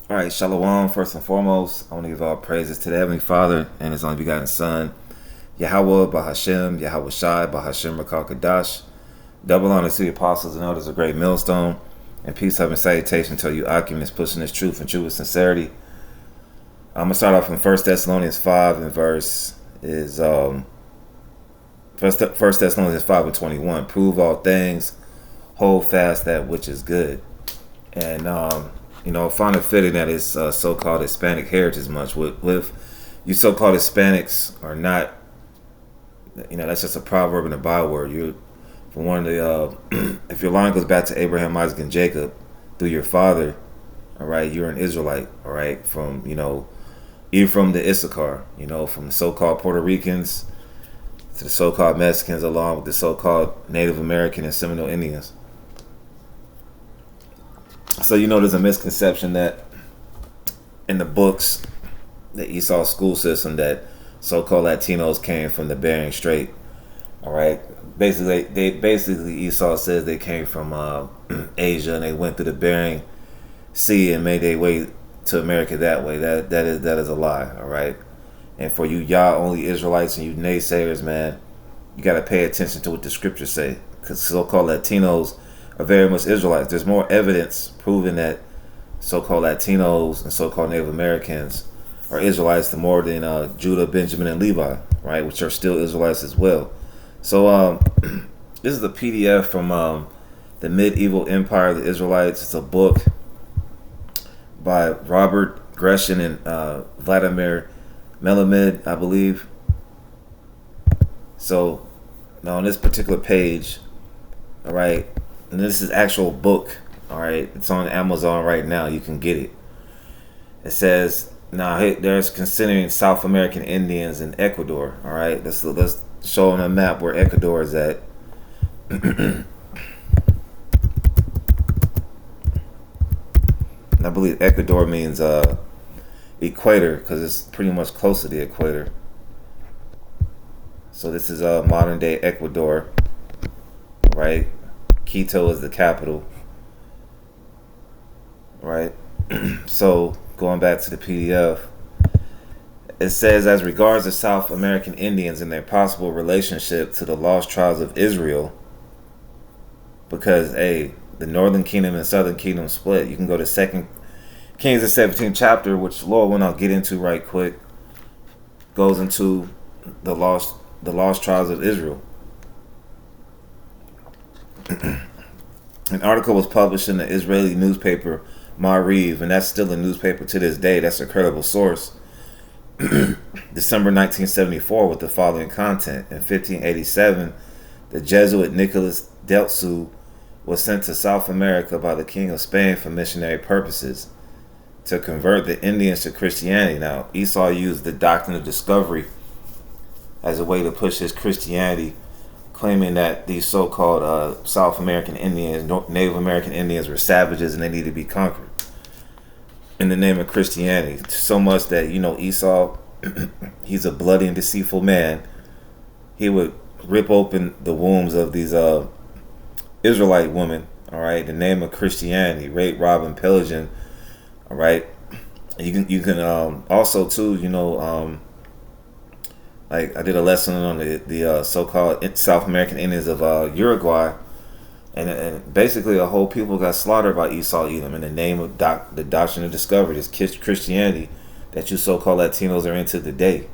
All right, Shalom. First and foremost, I want to give all praises to the Heavenly Father and His only begotten Son, Yahweh Bahashem, Yahweh Shai, Bahashem Rakal Kadash. Double honor to the apostles and elders of Great Millstone, and peace, love, and salutation to you occupants pushing this truth and truth with sincerity. I'm going to start off in 1 Thessalonians 5 and verse is 1 Thessalonians 5 and 21. Prove all things, hold fast that which is good. And I find it fitting that it's so-called Hispanic Heritage Month. With you so-called Hispanics are not, that's just a proverb and a byword. You, from one of the, if your line goes back to Abraham, Isaac, and Jacob through your father, all right, you're an Israelite, all right, you're from the Issachar, from the so-called Puerto Ricans to the so-called Mexicans, along with the so-called Native American and Seminole Indians. So there's a misconception that in the books, the Esau school system, that so-called Latinos came from the Bering Strait. All right, basically Esau says they came from Asia and they went through the Bering Sea and made their way to America that way. That is a lie. All right, and for you Yah only Israelites and you naysayers, man, you got to pay attention to what the scriptures say, because so-called Latinos are very much Israelites. There's more evidence proving that so-called Latinos and so-called Native Americans are Israelites than more than Judah, Benjamin, and Levi, right, which are still Israelites as well. So this is a PDF from the Medieval Empire of the Israelites. It's a book by Robert Gresham and Vladimir Melamed, I believe. So now on this particular page, all right, and this is actual book, all right, it's on Amazon right now, you can get it. It says, now there's considering South American Indians in Ecuador, all right, let's show on a map where Ecuador is at. I believe Ecuador means equator, because it's pretty much close to the equator. So this is modern day Ecuador, right? Quito is the capital, right? So going back to the PDF, it says, as regards the South American Indians and their possible relationship to the lost tribes of Israel, because the Northern Kingdom and Southern Kingdom split. You can go to 2 Kings, the 17th chapter, which Lord will not get into right quick, goes into the lost tribes of Israel. An article was published in the Israeli newspaper Maariv, and that's still a newspaper to this day. That's a credible source. December 1974, with the following content. In 1587, the Jesuit Nicholas Deltsu was sent to South America by the King of Spain for missionary purposes to convert the Indians to Christianity. Now, Esau used the doctrine of discovery as a way to push his Christianity, claiming that these so-called South American Indians, Native American Indians, were savages and they need to be conquered in the name of Christianity. So much that, Esau, he's a bloody and deceitful man. He would rip open the wombs of these Israelite women, all right, in the name of Christianity, rape, rob, and pillaging, all right. You can also too, like I did a lesson on the so-called South American Indians of Uruguay, and basically a whole people got slaughtered by Esau Edom in the name of the doctrine of discovery, this Christianity that you so-called Latinos are into today.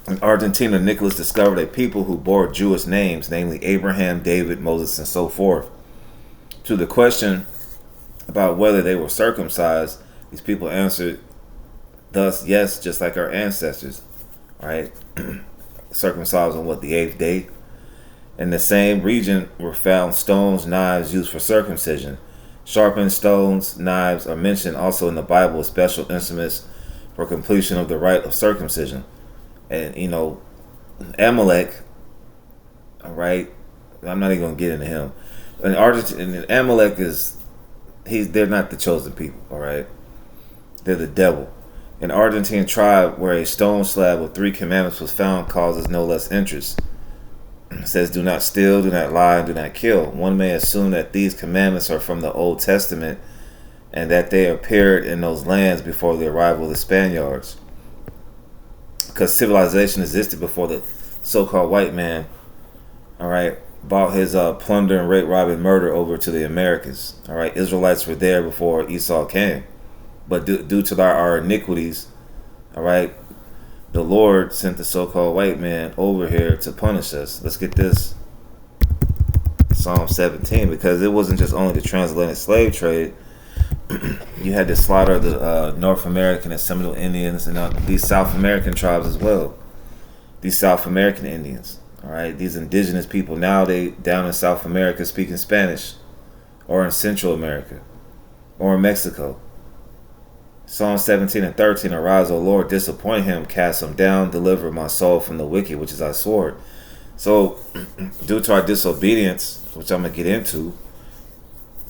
In Argentina, Nicholas discovered a people who bore Jewish names, namely Abraham, David, Moses, and so forth. To the question about whether they were circumcised, these people answered, thus, yes, just like our ancestors, right? Circumcised on the 8th day. In the same region were found stones, knives used for circumcision. Sharpened stones, knives are mentioned also in the Bible as special instruments for completion of the rite of circumcision. And Amalek, all right, I'm not even gonna get into him. And Amalek they're not the chosen people, all right? They're the devil. An Argentine tribe where a stone slab with 3 commandments was found causes no less interest. It says, do not steal, do not lie, and do not kill. One may assume that these commandments are from the Old Testament and that they appeared in those lands before the arrival of the Spaniards, because civilization existed before the so-called white man, all right, brought his plunder and rape, rob, and murder over to the Americas. All right, Israelites were there before Esau came, but due to our iniquities, all right, the Lord sent the so-called white man over here to punish us. Let's get this. Psalm 17, because it wasn't just only the transatlantic slave trade. You had the slaughter of the North American and Seminole Indians and these South American tribes as well. These South American Indians, all right, these indigenous people, now they down in South America speaking Spanish, or in Central America, or in Mexico. Psalm 17 and 13, arise, O Lord, disappoint him, cast him down, deliver my soul from the wicked, which is thy sword. So, due to our disobedience, which I'm going to get into,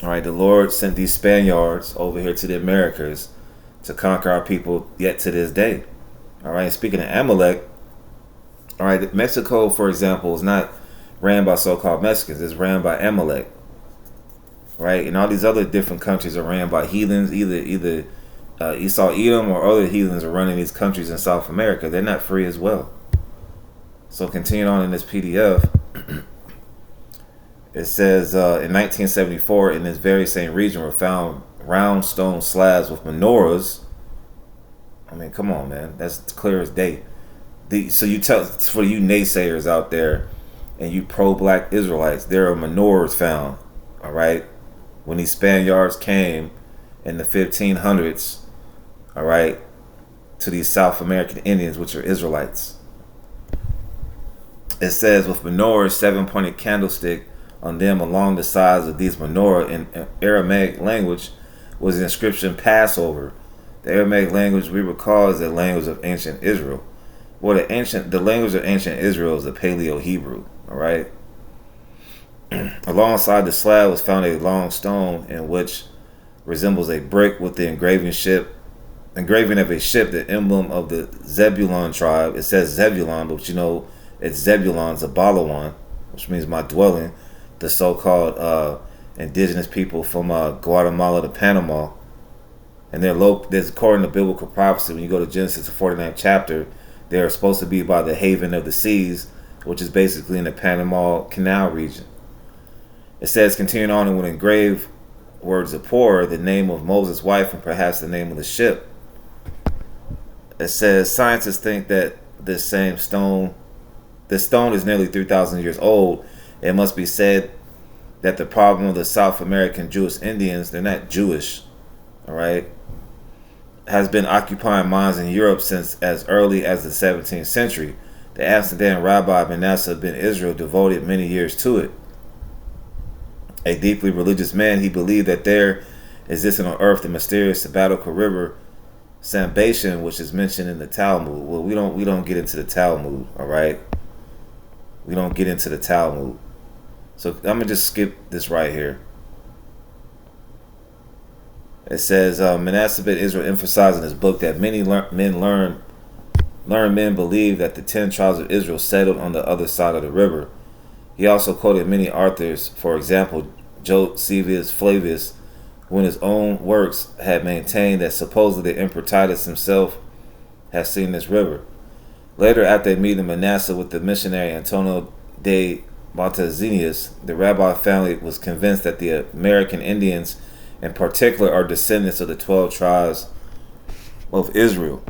all right, the Lord sent these Spaniards over here to the Americas to conquer our people yet to this day. All right, speaking of Amalek, all right, Mexico, for example, is not ran by so-called Mexicans. It's ran by Amalek. Right, and all these other different countries are ran by heathens. Either Esau, Edom, or other heathens are running these countries in South America. They're not free as well. So continuing on in this PDF, it says in 1974, in this very same region were found round stone slabs with menorahs. I mean, come on, man, that's clear as day. So you tell, for you naysayers out there and you pro-black Israelites, there are menorahs found, all right, when these Spaniards came in the 1500s, all right, to these South American Indians, which are Israelites. It says, with menorahs, 7-pointed candlestick on them along the sides of these menorah. In Aramaic language was the inscription Passover. The Aramaic language we recall is the language of ancient Israel. Well, the language of ancient Israel is the Paleo-Hebrew, all right? Alongside the slab was found a long stone in which resembles a brick with the engraving of a ship, the emblem of the Zebulon tribe. It says Zebulon, but you know it's Zebulon's Abalawan, which means my dwelling, the so-called indigenous people from Guatemala to Panama. And there's, according to biblical prophecy, when you go to Genesis, the 49th chapter, they are supposed to be by the haven of the seas, which is basically in the Panama Canal region. It says, continuing on, and would engrave words of Zipporah, the name of Moses' wife, and perhaps the name of the ship. It says, scientists think that this stone is nearly 3,000 years old. It must be said that the problem of the South American Jewish Indians, they're not Jewish, all right, has been occupying minds in Europe since as early as the 17th century. The Amsterdam rabbi Manasseh ben Israel devoted many years to it. A deeply religious man, he believed that there existed on earth the mysterious sabbatical river Sambation, which is mentioned in the Talmud. Well, we don't get into the Talmud, all right? We don't get into the Talmud. So I'm gonna just skip this right here. It says Manasseh ben Israel emphasized in his book that many learned men believe that the 10 tribes of Israel settled on the other side of the river. He also quoted many authors, for example, Josephus Flavius, who in his own works had maintained that supposedly the Emperor Titus himself had seen this river. Later, after meeting Manasseh with the missionary Antonio de Montezinius, the rabbi family was convinced that the American Indians in particular are descendants of the 12 tribes of Israel.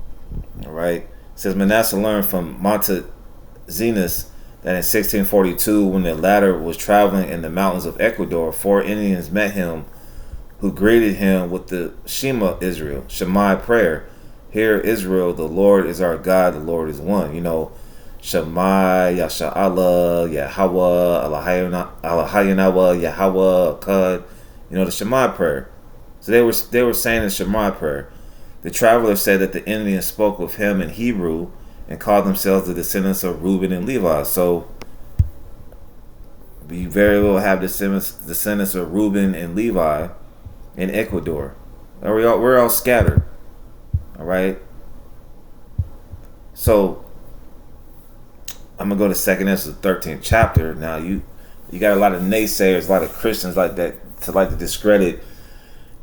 All right. It says Manasseh learned from Montezinius that in 1642, when the latter was traveling in the mountains of Ecuador, 4 Indians met him who greeted him with the Shema Israel, Shema prayer. Hear Israel, the Lord is our God, the Lord is one. You know, Shema, Yasha'Allah, Yahweh, Allahayanawa, Yahweh, Akkad. You know, the Shema prayer. So they were saying the Shema prayer. The traveler said that the Indians spoke with him in Hebrew and called themselves the descendants of Reuben and Levi. So we very well have descendants of Reuben and Levi in Ecuador. We're all scattered. All right. So I'm gonna go to Second Ezra, the 13th chapter. Now you got a lot of naysayers, a lot of Christians like that to discredit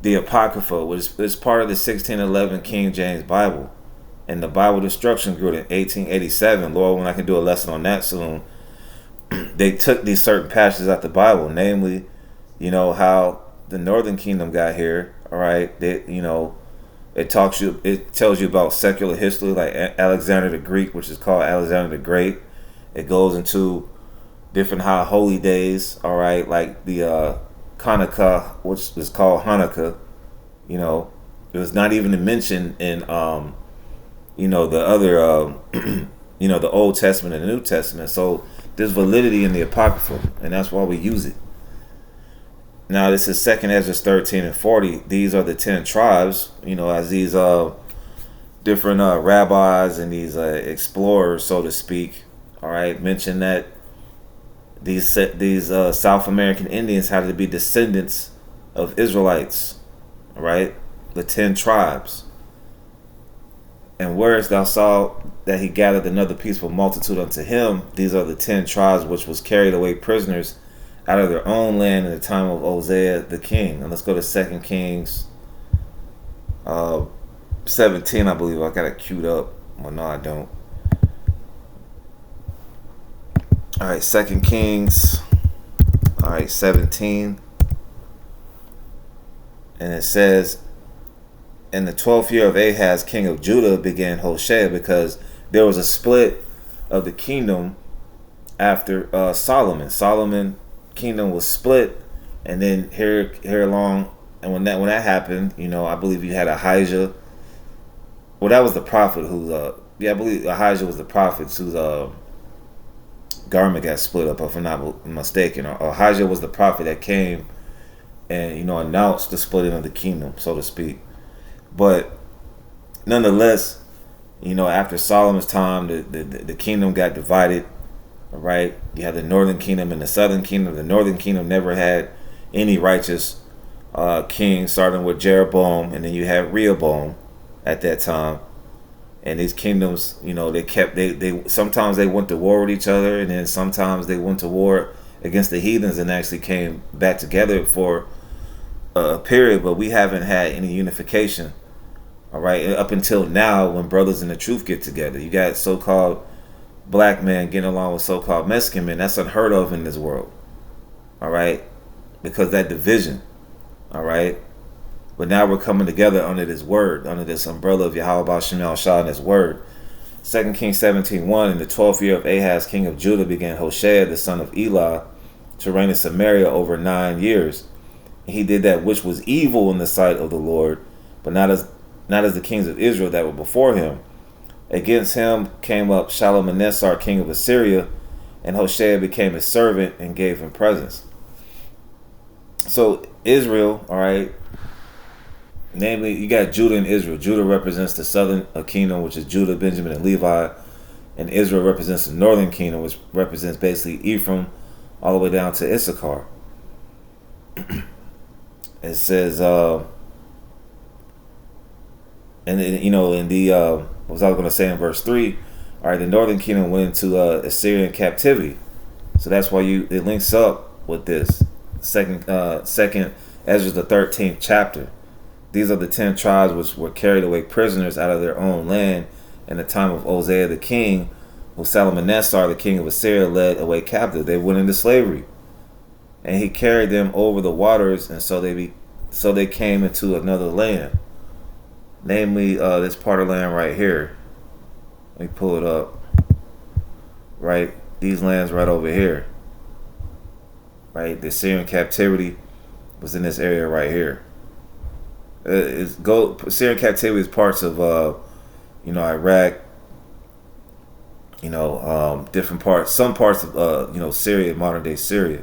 the Apocrypha, which is part of the 1611 King James Bible, and the Bible Destruction Group in 1887. Lord, when I can do a lesson on that soon. They took these certain passages out the Bible, namely, how the Northern Kingdom got here. All right, it tells you about secular history, like Alexander the Greek, which is called Alexander the Great. It goes into different high holy days. All right, like the Hanukkah, which is called Hanukkah. It was not even mentioned in the other the Old Testament and the New Testament. So there's validity in the Apocrypha, and that's why we use it. Now, this is 2 Ezra 13 and 40. These are the 10 tribes, as these different rabbis and these explorers, so to speak, all right, mention that these South American Indians had to be descendants of Israelites, all right, the 10 tribes. And whereas thou saw that he gathered another peaceful multitude unto him, these are the 10 tribes which was carried away prisoners out of their own land in the time of Hosea the king. And let's go to 2 Kings 17, I believe. I got it queued up. Well, no, I don't. All right, 2 Kings, 17. And it says, in the 12th year of Ahaz, king of Judah, began Hoshea, because there was a split of the kingdom after Solomon. Solomon kingdom was split, and then here along, and when that happened, I believe you had Ahijah. Well, that was the prophet who, I believe Ahijah was the prophet whose garment got split up, if I'm not mistaken. Ahijah was the prophet that came and announced the splitting of the kingdom, so to speak. But nonetheless, after Solomon's time, the kingdom got divided. All right, you have the Northern Kingdom and the Southern Kingdom. The Northern Kingdom never had any righteous king, starting with Jeroboam, and then you had Rehoboam at that time. And these kingdoms, they sometimes they went to war with each other, and then sometimes they went to war against the heathens and actually came back together for a period. But we haven't had any unification. All right, up until now, when brothers in the truth get together, you got so-called black men getting along with so-called Mexican men. That's unheard of in this world. All right, because that division. All right, but now we're coming together under this word, under this umbrella of Yahweh Shem Shah and his word. 2 Kings 17:1. In the 12th year of Ahaz, king of Judah, began Hoshea, the son of Elah, to reign in Samaria over 9 years. And he did that which was evil in the sight of the Lord, but not as the kings of Israel that were before him. Against him came up Shalmaneser, king of Assyria, and Hoshea became his servant and gave him presents. So Israel, all right, namely, you got Judah and Israel. Judah represents the southern kingdom, which is Judah, Benjamin, and Levi, and Israel represents the northern kingdom, which represents basically Ephraim all the way down to Issachar. It says, and in the what was I going to say in verse 3? All right, the northern kingdom went into Assyrian captivity, so that's why it links up with this second Ezra, the 13th chapter. These are the 10 tribes which were carried away prisoners out of their own land in the time of Hosea the king, who Shalmaneser, the king of Assyria, led away captive. They went into slavery, and he carried them over the waters, and so they came into another land. Namely, this part of land right here. Let me pull it up. Right, these lands right over here. Right, the Syrian captivity was in this area right here. Syrian captivity is parts of, Iraq. Different parts, some parts of, Syria, modern day Syria.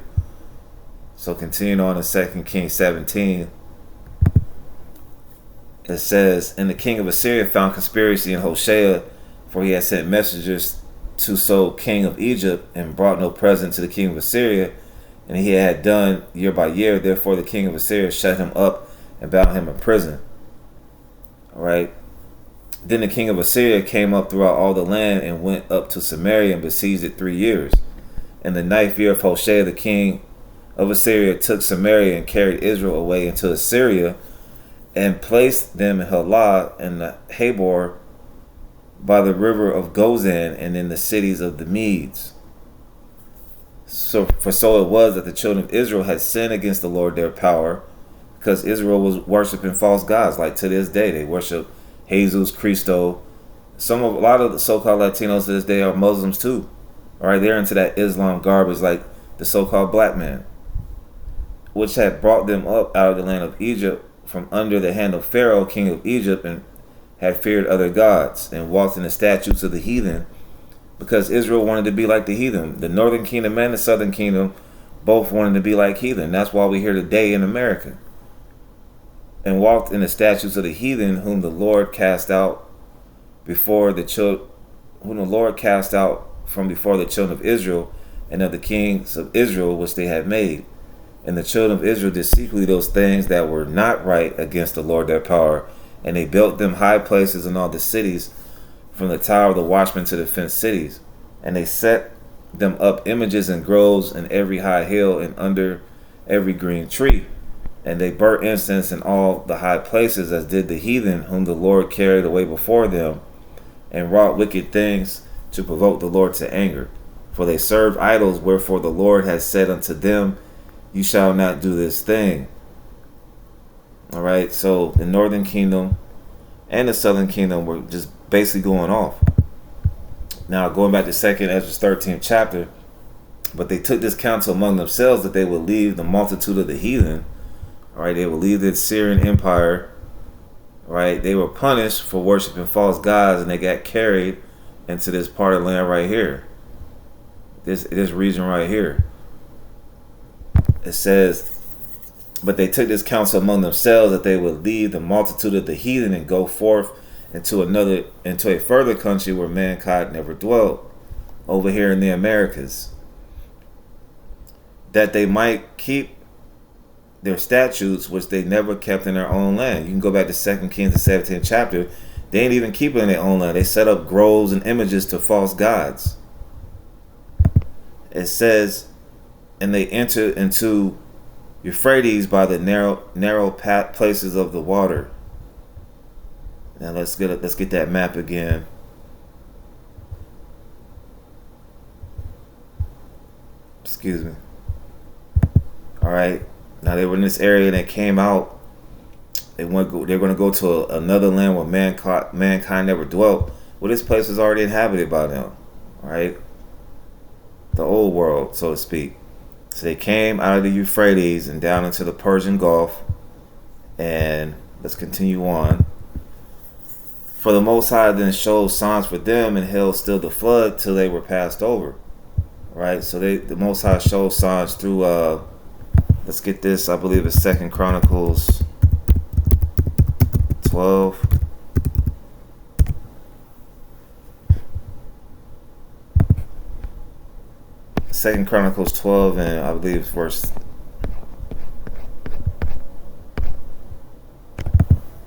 So continuing on in 2 Kings 17. It says, and the king of Assyria found conspiracy in Hoshea, for he had sent messengers to So king of Egypt, and brought no present to the king of Assyria, and he had done year by year. Therefore the king of Assyria shut him up and bound him in prison. All right. Then the king of Assyria came up throughout all the land and went up to Samaria and besieged it 3 years. In the 9th year of Hoshea, the king of Assyria took Samaria and carried Israel away into Assyria and placed them in Halah and the Habor by the river of Gozan and in the cities of the Medes. So it was that the children of Israel had sinned against the Lord their power, because Israel was worshiping false gods. Like to this day, they worship Jesus Cristo. A lot of the so-called Latinos to this day are Muslims too. All right, they're into that Islam garbage, like the so-called black man, which had brought them up out of the land of Egypt from under the hand of Pharaoh, king of Egypt, and had feared other gods and walked in the statutes of the heathen, because Israel wanted to be like the heathen. The northern kingdom and the southern kingdom both wanted to be like heathen. That's why we're here today in America. And walked in the statutes of the heathen, whom the Lord cast out from before the children of Israel, and of the kings of Israel which they had made. And the children of Israel did secretly those things that were not right against the Lord their power, and they built them high places in all the cities, from the tower of the watchman to the fenced cities. And they set them up images and groves in every high hill and under every green tree. And they burnt incense in all the high places, as did the heathen, whom the Lord carried away before them, and wrought wicked things to provoke the Lord to anger. For they served idols, wherefore the Lord has said unto them, you shall not do this thing. All right, so the northern kingdom and the southern kingdom were just basically going off. Now, going back to 2nd Ezra 13th chapter, but they took this counsel among themselves that they would leave the multitude of the heathen. All right, they would leave the Assyrian Empire. All right, they were punished for worshiping false gods, and they got carried into this part of the land right here. This region right here. It says, but they took this counsel among themselves that they would leave the multitude of the heathen and go forth into a further country where mankind never dwelt, over here in the Americas, that they might keep their statutes, which they never kept in their own land. You can go back to 2 Kings, the 17th chapter. They ain't even keep it in their own land. They set up groves and images to false gods. It says, and they entered into Euphrates by the narrow places of the water. Now let's get that map again. Excuse me. All right. Now they were in this area and they came out. They're going to go to another land where mankind never dwelt. Well, this place was already inhabited by them. All right. The old world, so to speak. So they came out of the Euphrates and down into the Persian Gulf. And let's continue on. For the Most High then showed signs for them and held still the flood till they were passed over. Right? So the Most High showed signs through, let's get this, I believe it's 2 Chronicles 12. Second Chronicles 12, and I believe it's verse.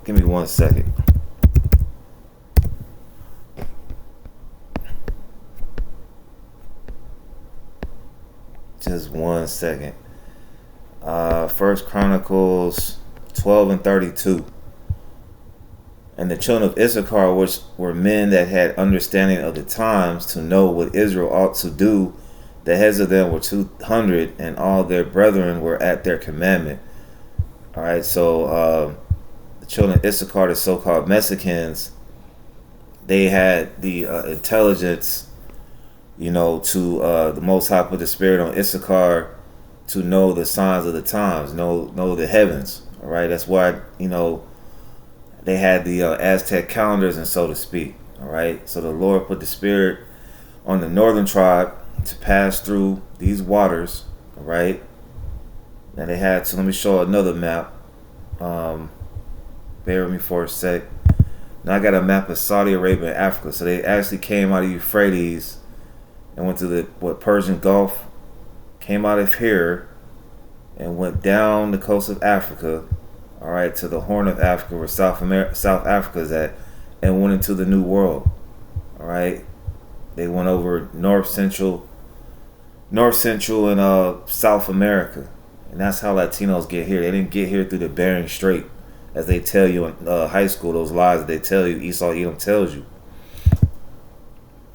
Give me 1 second. Just 1 second. First Chronicles 12 and 32. And the children of Issachar, which were men that had understanding of the times, to know what Israel ought to do, the heads of them were 200, and all their brethren were at their commandment. All right, so the children of Issachar, the so-called Mexicans, they had the intelligence, to the Most High put the spirit on Issachar to know the signs of the times, know the heavens. All right, that's why they had the Aztec calendars, and so to speak. All right, so the Lord put the spirit on the northern tribe to pass through these waters. All right, now they had. So let me show another map. Bear with me for a sec. Now I got a map of Saudi Arabia and Africa. So they actually came out of Euphrates and went to the Persian Gulf, came out of here and went down the coast of Africa, all right, to the Horn of Africa, where South Africa is at, and went into the New World. All right, they went over North Central, and South America, and that's how Latinos get here. They didn't get here through the Bering Strait, as they tell you in high school. Those lies that they tell you, Esau Edom tells you.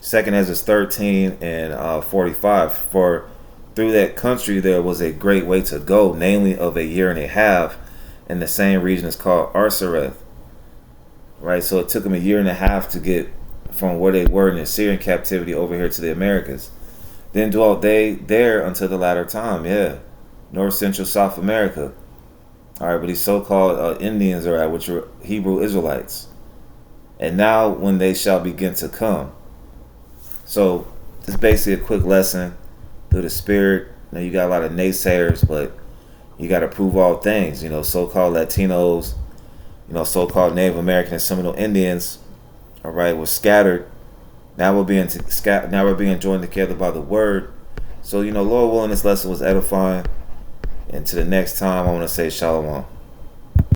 Second Ezra 13 and 45. For through that country there was a great way to go, namely of a year and a half, and the same region is called Arsareth. Right, so it took them a year and a half to get from where they were in the Assyrian captivity over here to the Americas. Then dwelt they there until the latter time, yeah. North Central South America. Alright, but these so-called Indians are at, which are Hebrew Israelites. And now when they shall begin to come. So, it's basically a quick lesson through the spirit. Now you got a lot of naysayers, but you got to prove all things. So-called Latinos, so-called Native American and Seminole Indians, alright, were scattered. Now we're being joined together by the word. So, Lord willing, this lesson was edifying. And to the next time, I want to say shalom.